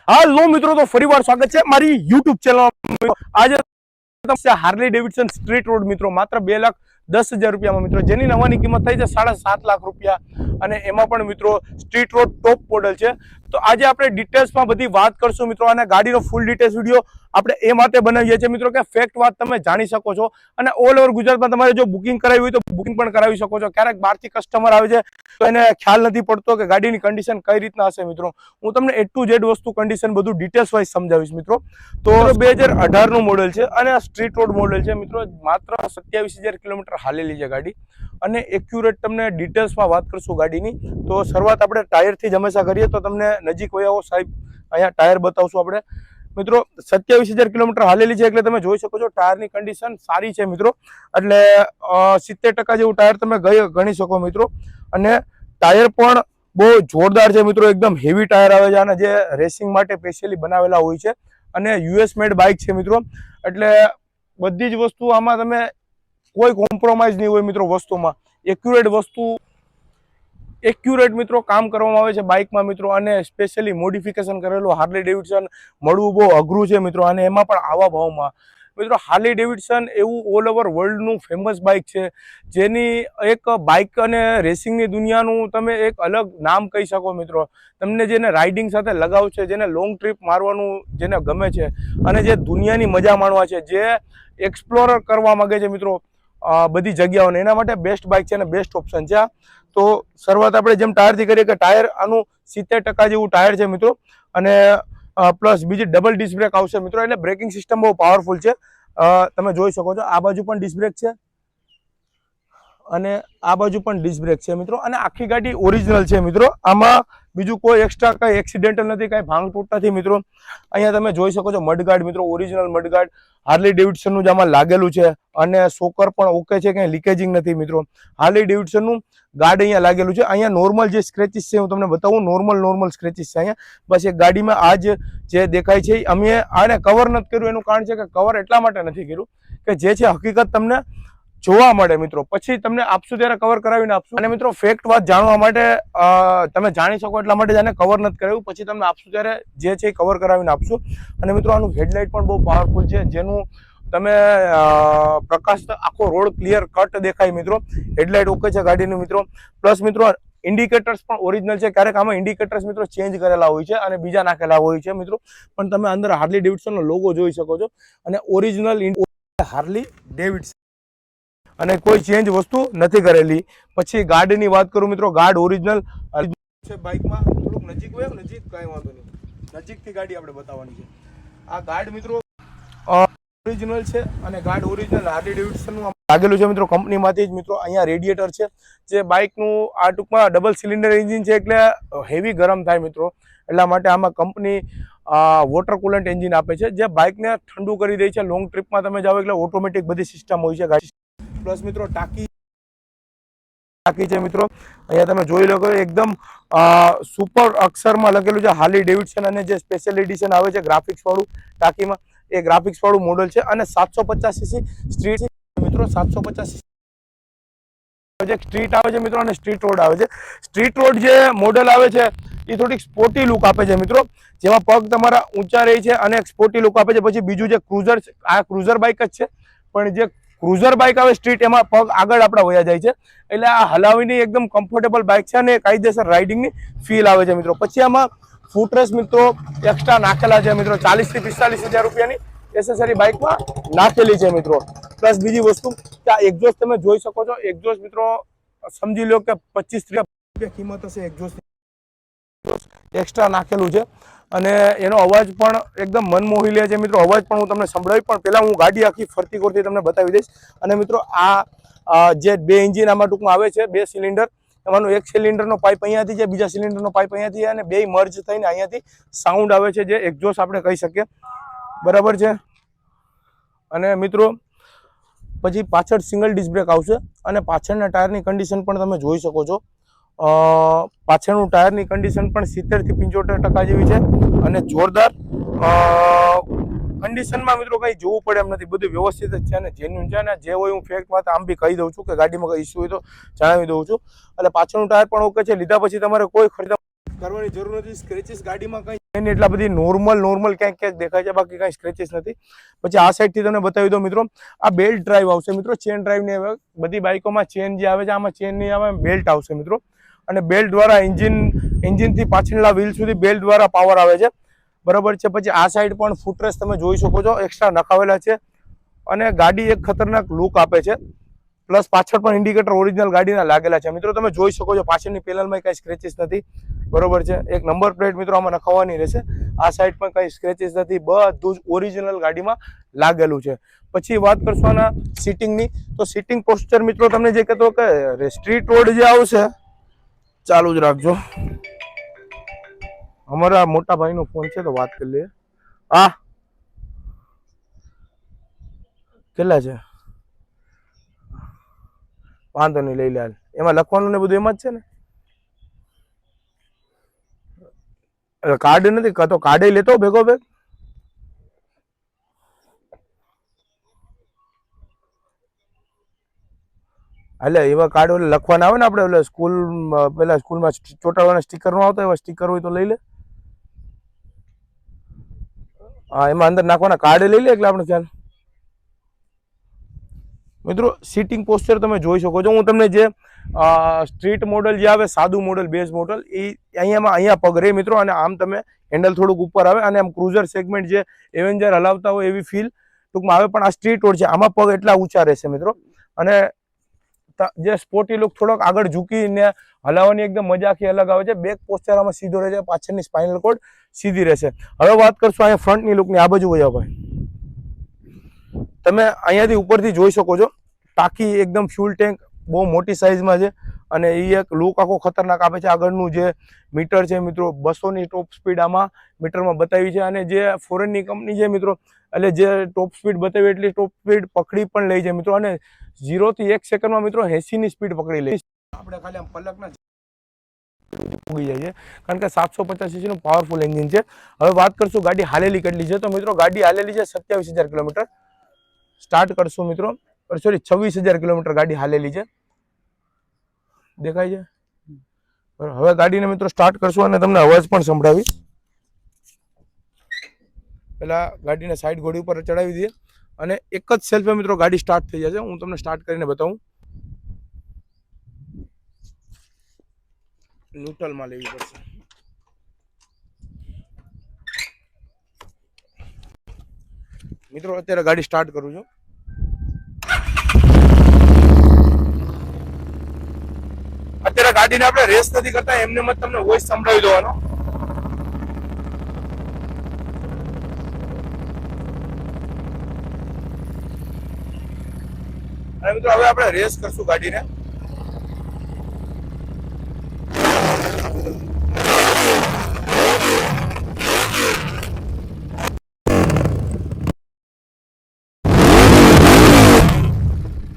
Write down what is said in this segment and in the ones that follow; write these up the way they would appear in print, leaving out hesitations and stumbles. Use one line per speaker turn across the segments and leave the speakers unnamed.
હાલો મિત્રો, તો ફરીવાર સ્વાગત છે મારી યુટ્યુબ ચેનલ। આજે હાર્લી ડેવિડસન સ્ટ્રીટ રોડ મિત્રો માત્ર 2,10,000 રૂપિયામાં મિત્રો, જેની નવાની કિંમત થઈ છે 7.5 લાખ રૂપિયા, અને એમાં પણ મિત્રો સ્ટ્રીટ રોડ ટોપ મોડલ છે। તો આજે આપણે ડિટેલ્સમાં બધી વાત કરશું મિત્રો, અને ગાડીનો ફૂલ ડિટેલ્સ વિડીયો આપણે એ માટે બનાવીએ છીએ મિત્રો કે ફેક્ટ વાત તમે જાણી શકો છો, અને ઓલ ઓવર ગુજરાતમાં તમારે જો બુકિંગ કરાવી હોય તો બુકિંગ પણ કરાવી શકો છો। ક્યારેક બહારથી કસ્ટમર આવે છે તો એને ખ્યાલ નથી પડતો કે ગાડીની કન્ડિશન કઈ રીતના હશે મિત્રો। હું તમને A to Z વસ્તુ કન્ડિશન બધું ડિટેલ્સ વાઇઝ સમજાવીશ મિત્રો। તો 2018 નું મોડેલ છે અને આ સ્ટ્રીટ રોડ મોડેલ છે મિત્રો, માત્ર 27,000 કિલોમીટર હાલેલી છે ગાડી, અને એક્યુરેટ તમને ડિટેલ્સમાં વાત કરશું ગાડીની। તો શરૂઆત આપણે ટાયરથી જ હંમેશા કરીએ, તો તમને નજીક વહી આવો સાહેબ, અહીંયા ટાયર બતાવશું આપણે મિત્રો। 27,000 કિલોમીટર હાલેલી છે એટલે તમે જોઈ શકો છો ટાયરની કન્ડિશન સારી છે મિત્રો, એટલે 70% જેવું ટાયર તમે ગણી શકો મિત્રો। અને ટાયર પણ બહુ જોરદાર છે મિત્રો, એકદમ હેવી ટાયર આવે છે, અને જે રેસિંગ માટે સ્પેશિયલી બનાવેલા હોય છે, અને US મેડ બાઇક છે મિત્રો, એટલે બધી જ વસ્તુ આમાં તમે કોઈ કોમ્પ્રોમાઇઝ નહીં હોય મિત્રો વસ્તુમાં। એક્યુરેટ મિત્રો કામ કરવામાં આવે છે બાઇકમાં મિત્રો, અને સ્પેશિયલી મોડિફિકેશન કરેલું હાર્લી ડેવિડસન મળવું બહુ અઘરું છે મિત્રો, અને એમાં પણ આવા ભાવમાં મિત્રો। હાર્લી ડેવિડસન એવું ઓલ ઓવર વર્લ્ડનું ફેમસ બાઇક છે, જેની એક બાઇક અને રેસિંગની દુનિયાનું તમે એક અલગ નામ કહી શકો મિત્રો। તમને જેને રાઇડિંગ સાથે લગાવ છે, જેને લોંગ ટ્રીપ મારવાનું જેને ગમે છે, અને જે દુનિયાની મજા માણવા છે, જે એક્સપ્લોર કરવા માંગે છે મિત્રો બધી જગ્યાઓને, એના માટે બેસ્ટ બાઇક છે અને બેસ્ટ ઓપ્શન છે। તો શરૂઆત આપણે જેમ ટાયરથી કરીએ કે ટાયર આનું 70% જેવું ટાયર છે મિત્રો, અને પ્લસ બીજી ડબલ ડિસ્ક બ્રેક આવશે મિત્રો, એટલે બ્રેકિંગ સિસ્ટમ બહુ પાવરફુલ છે। તમે જોઈ શકો છો આ બાજુ પણ ડિસ્ક બ્રેક છે, અને આ બાજુ પણ ડિસ્ક બ્રેક છે મિત્રો, અને આખી ગાડી ઓરિજિનલ છે મિત્રો, આમાં બીજું કોઈ એક્સ્ટ્રા કઈ એક્સિડેન્ટલ નથી, કઈ ભાંગ તૂટ નથી મિત્રો। અહીંયા તમે જોઈ શકો છો મડગાર્ડ મિત્રો, ઓરિજિનલ મડગાર્ડ હાર્લી ડેવિડસનનું જ આમાં લાગેલું છે, અને સોકર પણ ઓકે છે, કઈ લીકેજિંગ નથી મિત્રો। હાર્લી ડેવિડસનનું ગાર્ડ અહીંયા લાગેલું છે। અહીંયા નોર્મલ જે સ્ક્રેચીસ છે હું તમને બતાવું, નોર્મલ સ્ક્રેચીસ છે અહીંયા, બસ એક ગાડીમાં આ જે દેખાય છે। અમે આને કવર નથી કર્યું, એનું કારણ છે કે કવર એટલા માટે નથી કર્યું કે જે છે હકીકત તમને જોવા મળે મિત્રો, પછી તમને આપશું ત્યારે કવર કરાવીને આપશું। અને મિત્રો ફેક્ટ વાત જાણવા માટે તમે જાણી શકો એટલા માટે આને કવર નથી કરાવ્યું, પછી તમને આપશું ત્યારે જે છે કવર કરાવીને આપશું। અને મિત્રો આનું હેડલાઇટ પણ બહુ પાવરફુલ છે, જેનું તમે પ્રકાશ આખો રોડ ક્લિયર કટ દેખાય મિત્રો, હેડલાઇટ ઓકે છે ગાડીનું મિત્રો। પ્લસ મિત્રો ઇન્ડિકેટર્સ પણ ઓરિજિનલ છે, ક્યારેક આમાં ઇન્ડિકેટર્સ મિત્રો ચેન્જ કરેલા હોય છે અને બીજા નાખેલા હોય છે મિત્રો, પણ તમે અંદર હાર્લી ડેવિડસનનો લોગો જોઈ શકો છો, અને ઓરિજિનલ હાર્લી ડેવિડસન, અને કોઈ ચેન્જ વસ્તુ નથી કરેલી। પછી ગાર્ડની વાત કરું મિત્રો, ગાર્ડ ઓરિજિનલ છે બાઇકમાં, થોડુંક નજીક હોય, નજીક કઈ વાંધો નહીં, નજીકથી ગાડી આપણે બતાવવાની છે। આ ગાર્ડ મિત્રો ઓરિજિનલ છે, અને ગાર્ડ ઓરિજિનલ હાર્લી ડેવિડસનનું લાગેલું છે મિત્રો, કંપનીમાંથી જ મિત્રો। અહીંયા રેડિએટર છે, જે બાઇકનું આ ટૂંકમાં ડબલ સિલિન્ડર એન્જિન છે, એટલે હેવી ગરમ થાય મિત્રો, એટલા માટે આમાં કંપની વોટર કુલન્ટ એન્જિન આપે છે, જે બાઇકને ઠંડુ કરી દે છે। લોંગ ટ્રીપમાં તમે જાઓ એટલે ઓટોમેટિક બધી સિસ્ટમ હોય છે ગાડી। પ્લસ મિત્રો ટાંકી છે મિત્રો, અહીંયા તમે જોઈ લો કે એકદમ સુપર અક્ષરમાં લખેલું છે હાર્લી ડેવિડસન, અને જે સ્પેશિયલ એડિશન આવે છે ગ્રાફિક્સ વાળું ટાંકીમાં, એ ગ્રાફિક્સ વાળું મોડલ છે, અને 750 સીસી સ્ટ્રીટ મિત્રો, 750 સ્ટ્રીટ આવે છે મિત્રો, અને સ્ટ્રીટ રોડ આવે છે। સ્ટ્રીટ રોડ જે મોડલ આવે છે એ થોડીક સ્પોર્ટી લુક આપે છે મિત્રો, જેમાં પગ તમારા ઊંચા રહે છે અને એક સ્પોર્ટી લુક આપે છે। પછી બીજું જે ક્રુઝર, આ ક્રુઝર બાઇક જ છે, પણ જે ક્રુઝર બાઇક આવે સ્ટ્રીટ, એમાં પગ આગળ આપણા વયા જાય છે, એટલે આ હલાવીની એકદમ કમ્ફર્ટેબલ બાઇક છે, અને કાયદેસર રાઇડિંગની ફીલ આવે છે મિત્રો। પછી આમાં ફૂટરેસ મિત્રો એક્સ્ટ્રા નાખેલા છે મિત્રો, 40,000 થી 45,000 રૂપિયાની એસેસરી બાઇકમાં નાખેલી છે મિત્રો। પ્લસ બીજી વસ્તુ કે આ એક્ઝોસ્ટ તમે જોઈ શકો છો, એક્ઝોસ્ટ મિત્રો સમજી લો કે 25-30 રૂપિયા કિંમત હશે એક્ઝોસ્ટ, એક્સ્ટ્રા નાખેલું છે, અને એનો અવાજ પણ એકદમ મનમોહી લે છે મિત્રો। અવાજ પણ હું તમને સંભળાવી, પણ પહેલાં હું ગાડી આખી ફરતી કરતી તમને બતાવી દઈશ। અને મિત્રો આ જે બે એન્જિન આમાં ટૂંકમાં આવે છે, 2 સિલિન્ડર, એમાંનો એક સિલિન્ડરનો પાઇપ અહીંયાથી છે, બીજા સિલિન્ડરનો પાઇપ અહીંયાથી, અને બે મર્જ થઈને અહીંયાથી સાઉન્ડ આવે છે, જે એક્ઝોસ્ટ આપણે કહી શકીએ, બરાબર છે। અને મિત્રો પછી પાછળ સિંગલ ડિસ્ક બ્રેક આવશે, અને પાછળના ટાયરની કન્ડિશન પણ તમે જોઈ શકો છો। પાછળનું ટાયરની કન્ડિશન પણ 70 થી 75% જેવી છે, અને જોરદાર કન્ડિશનમાં મિત્રો કંઈ જોવું પડે એમ નથી, બધું વ્યવસ્થિત જ છે અને જેન્યુન છે, અને જે હોય હું ફેક્ટ વાત આમ બી કહી દઉં છું કે ગાડીમાં કંઈ ઇસ્યુ હોય તો જણાવી દઉં છું। એટલે પાછળનું ટાયર પણ ઓકે છે, લીધા પછી તમારે કોઈ ખરીદા કરવાની જરૂર નથી. સ્ક્રેચીસ ગાડીમાં કંઈ એટલા બધી નોર્મલ ક્યાંક દેખાય છે, બાકી કંઈ સ્ક્રેચીસ નથી. પછી આ સાઈડથી તમને બતાવી દો મિત્રો, આ બેલ્ટ ડ્રાઈવ આવશે મિત્રો. ચેન ડ્રાઈવ નહીં આવે, બધી બાઇકોમાં ચેન જે આવે છે, આમાં ચેન નહીં આવે, બેલ્ટ આવશે મિત્રો. અને બેલ્ટ દ્વારા એન્જિનથી પાછળના વ્હીલ સુધી બેલ્ટ દ્વારા પાવર આવે છે, બરાબર છે. પછી આ સાઈડ પણ ફૂટરેસ્ટ તમે જોઈ શકો છો, એક્સ્ટ્રા નખાવેલા છે. અને ગાડી એક ખતરનાક લુક આપે છે. પ્લસ પાછળ પણ ઇન્ડિકેટર ઓરિજિનલ ગાડીના લાગેલા છે મિત્રો. તમે જોઈ શકો છો પાછળની પેનલમાં કઈ સ્ક્રેચીસ નથી, બરોબર છે. એક નંબર પ્લેટ મિત્રો આમાં નખાવવાની રહેશે. આ સાઈડ પણ કઈ સ્ક્રેચીસ નથી, બધું જ ઓરિજિનલ ગાડીમાં લાગેલું છે. પછી વાત કરશું આના સીટિંગની, તો સીટિંગ પોસ્ચર મિત્રો તમને જે કહેતો કે સ્ટ્રીટ રોડ જે આવશે, ચાલુ જ રાખજો. અમારા મોટા ભાઈનો ફોન છે તો વાત કરી લઈએ. હા, કેટલા છે? વાંધો નહીં, લઈ લે. એમાં લખવાનું ને બધું એમાં જ છે ને, કાર્ડ નથી તો કાર્ડ લેતો ભેગો ભેગ. એટલે એવા કાર્ડ ઓલે લખવાના આવે ને આપણે ઓલે સ્કૂલ પેલા સ્કૂલમાં ચોટાડવાના સ્ટીકર નો આવતો, એવા સ્ટીકર હોય તો લઈ લે. હા, એમાં અંદર નાખવાના કાર્ડ લઈ લે એટલે આપણે ખ્યાલ. મિત્રો સીટિંગ પોસ્ચર તમે જોઈ શકો છો. હું તમને જે સ્ટ્રીટ મોડલ જે આવે, સાદું મોડલ, બેઝ મોડલ, એ અહીંયા પગ રહે મિત્રો. અને આમ તમે હેન્ડલ થોડુંક ઉપર આવે અને આમ ક્રુઝર સેગમેન્ટ જે એવેન્જર હલાવતા હોય એવી ફીલ ટૂંકમાં આવે. પણ આ સ્ટ્રીટ રોડ છે, આમાં પગ એટલા ઊંચા રહેશે મિત્રો. અને જે સ્પોર્ટી લુક થોડોક આગળ ઝૂકીને હલાવવાની એકદમ મજા આખી અલગ આવે છે. બેક પોસ્ચર આમાં સીધો રહે છે, પાછળની સ્પાઇનલ કોર્ડ સીધી રહેશે. હવે વાત કરશું અહીંયા ફ્રન્ટની લુકની. આ બાજુ વયા ભાઈ, તમે અહીંયાથી ઉપરથી જોઈ શકો છો. ટાંકી એકદમ ફ્યુલ ટેન્ક બહુ મોટી સાઇઝમાં છે. અને એ એક લુક આખો ખતરનાક આપે છે. આગળનું જે મીટર છે મિત્રો, 200ની ટોપ સ્પીડ આમાં મીટરમાં બતાવી છે. અને જે ફોરેનની કંપની છે મિત્રો, એટલે જે ટોપ સ્પીડ બતાવી એટલી ટોપ સ્પીડ પકડી પણ લઈ છે મિત્રો. અને 0 થી 1 સેકન્ડમાં મિત્રો 80ની સ્પીડ પકડી લે. આપણે ખાલી આમ પલકના ઉગી જાય છે, કારણ કે 750 સીસીનું પાવરફુલ એન્જિન છે. હવે વાત કરશું ગાડી હાલેલી કેટલી છે, તો મિત્રો ગાડી હાલેલી છે 27,000 કિલોમીટર. સ્ટાર્ટ કરશું મિત્રો, સોરી 26,000 કિલોમીટર ગાડી હાલેલી છે, દેખાય છે. હવે ગાડીને મિત્રો સ્ટાર્ટ કરશું અને તમને અવાજ પણ સંભળાવી. પેલા ગાડીને સાઈડ ઘોડી ઉપર ચડાવી દઈએ અને એક જ સેલ્ફે મિત્રો ગાડી સ્ટાર્ટ થઈ જશે. હું તમને સ્ટાર્ટ કરીને બતાવું. ન્યુટ્રલમાં લેવી પડશે મિત્રો. અત્યારે ગાડી સ્ટાર્ટ કરું છું. અત્યારે ગાડીને આપણે રેસ નથી કરતા, એમને મત તમને વોઇસ સંભળાવી દેવાનો. અને મિત્રો હવે આપણે રેસ કરશું ગાડીને.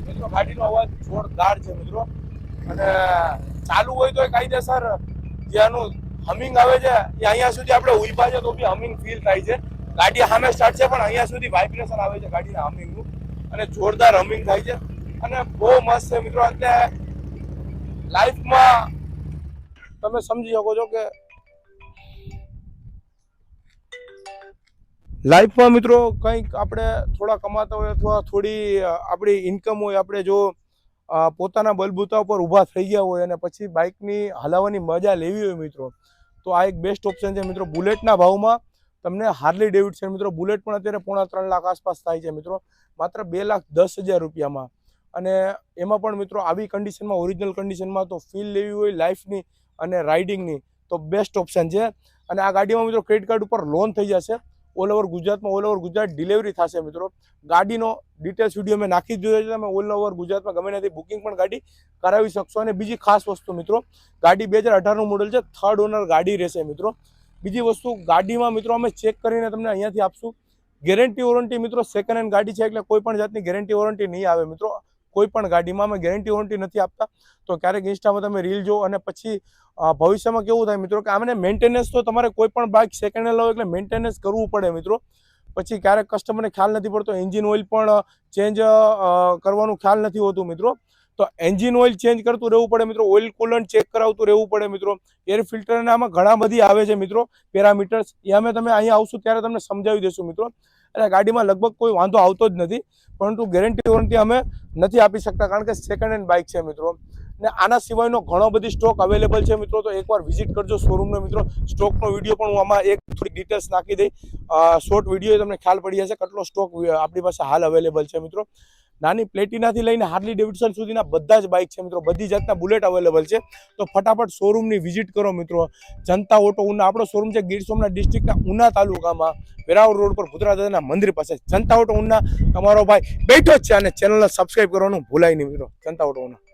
મિત્રો ગાડીનો અવાજ જોરદાર છે મિત્રો. અને ચાલુ હોય તો કાયદેસર જે આનું હમિંગ આવે છે એ અહીંયા સુધી આપણે ઉભા છે તો બી હમિંગ ફીલ થાય છે. ગાડી સામે સ્ટાર્ટ છે પણ અહીંયા સુધી વાઇબ્રેશન આવે છે ગાડીના હમિંગનું, અને જોરદાર હમિંગ થાય છે. અને બહુ મસ્ત છે મિત્રો. અત્યારે લાઈફમાં તમે સમજી શકો છો કે લાઈફમાં મિત્રો કંઈક આપણે થોડા કમાતા હોય અથવા થોડી આપણી ઇન્કમ હોય, આપણે જો પોતાના બલબૂતા ઉપર ઊભા થઈ ગયા હોય અને પછી બાઇકની હલાવવાની મજા લેવી હોય મિત્રો, તો આ એક બેસ્ટ ઓપ્શન છે મિત્રો. બુલેટના ભાવમાં તમને હાર્લી ડેવિડસન મિત્રો, બુલેટ પણ અત્યારે 3.5 લાખ આસપાસ થાય છે મિત્રો, માત્ર 2,10,000 રૂપિયામાં. અને એમાં પણ મિત્રો આવી કન્ડિશનમાં, ઓરિજિનલ કન્ડિશનમાં, તો ફીલ લેવી હોય લાઈફની અને રાઇડિંગની તો બેસ્ટ ઓપ્શન છે. અને આ ગાડીમાં મિત્રો ક્રેડિટ કાર્ડ ઉપર લોન થઈ જશે ઓલ ઓવર ગુજરાતમાં. ઓલ ઓવર ગુજરાત ડિલિવરી થશે મિત્રો. ગાડીનો ડિટેલ્સ વિડીયો મેં નાખી દીધો છે, તમે ઓલ ઓવર ગુજરાતમાં ગમે ત્યાંથી બુકિંગ પણ ગાડી કરાવી શકશો. અને બીજી ખાસ વસ્તુ મિત્રો, ગાડી 2018નું મોડલ છે, 3rd ઓનર ગાડી રહેશે મિત્રો. બીજી વસ્તુ, ગાડીમાં મિત્રો અમે ચેક કરીને તમને અહીંયાથી આપશું. ગેરંટી વોરંટી મિત્રો, સેકન્ડ હેન્ડ ગાડી છે એટલે કોઈ પણ જાતની ગેરંટી વોરંટી નહીં આવે મિત્રો. કોઈ પણ ગાડીમાં અમે ગેરંટી વોરંટી નથી આપતા. તો ક્યારેક ઇન્સ્ટામાં તમે રીલ જો અને પછી ભવિષ્યમાં કેવું થાય મિત્રો કે આમને મેન્ટેનન્સ, તો તમારે કોઈ પણ બાઇક સેકન્ડ હેન્ડ લો એટલે મેન્ટેનન્સ કરવું પડે મિત્રો. પછી ક્યારેક કસ્ટમરને ખ્યાલ નથી પડતો, એન્જિન ઓઇલ પણ ચેન્જ કરવાનું ખ્યાલ નથી હોતું મિત્રો. તો એન્જિન ઓઇલ ચેન્જ કરતું રહેવું પડે મિત્રો, ઓઇલ કુલન્ટ ચેક કરાવતું રહેવું પડે મિત્રો, એર ફિલ્ટર અને આમાં ઘણા બધી આવે છે મિત્રો પેરામીટર્સ, એ અમે તમે અહીંયા આવશું ત્યારે તમને સમજાવી દઈશું મિત્રો. એટલે ગાડીમાં લગભગ કોઈ વાંધો આવતો જ નથી, પરંતુ ગેરંટી વોરંટી અમે નથી આપી શકતા કારણ કે સેકન્ડ હેન્ડ બાઇક છે મિત્રો. ને આના સિવાયનો ઘણો બધી સ્ટોક અવેલેબલ છે મિત્રો, તો એકવાર વિઝિટ કરજો શોરૂમને મિત્રો. સ્ટોકનો વિડીયો પણ હું આમાં એક થોડી ડિટેલ્સ નાખી દઈ, શોર્ટ વિડીયો તમને ખ્યાલ પડી જશે કેટલો સ્ટોક આપણી પાસે હાલ અવેલેબલ છે મિત્રો. નાની પ્લેટિનાથી લઈને હાર્લી ડેવિડસન સુધીના બધા જ બાઇક છે મિત્રો, બધી જાતના બુલેટ અવેલેબલ છે. તો ફટાફટ શોરૂમની વિઝિટ કરો મિત્રો. જનતા ઓટો ઉના આપણો શોરૂમ છે ગીર સોમનાથ ડિસ્ટ્રિક્ટના ઉના તાલુકામાં વેરાવળ રોડ પર ભૂતરા દાદાના મંદિર પાસે. જનતા ઓટો ઉના તમારો ભાઈ બેઠો જ છે, અને ચેનલને સબસ્ક્રાઇબ કરવાનું ભૂલાય નહીં મિત્રો. જનતા ઓટો ઉના.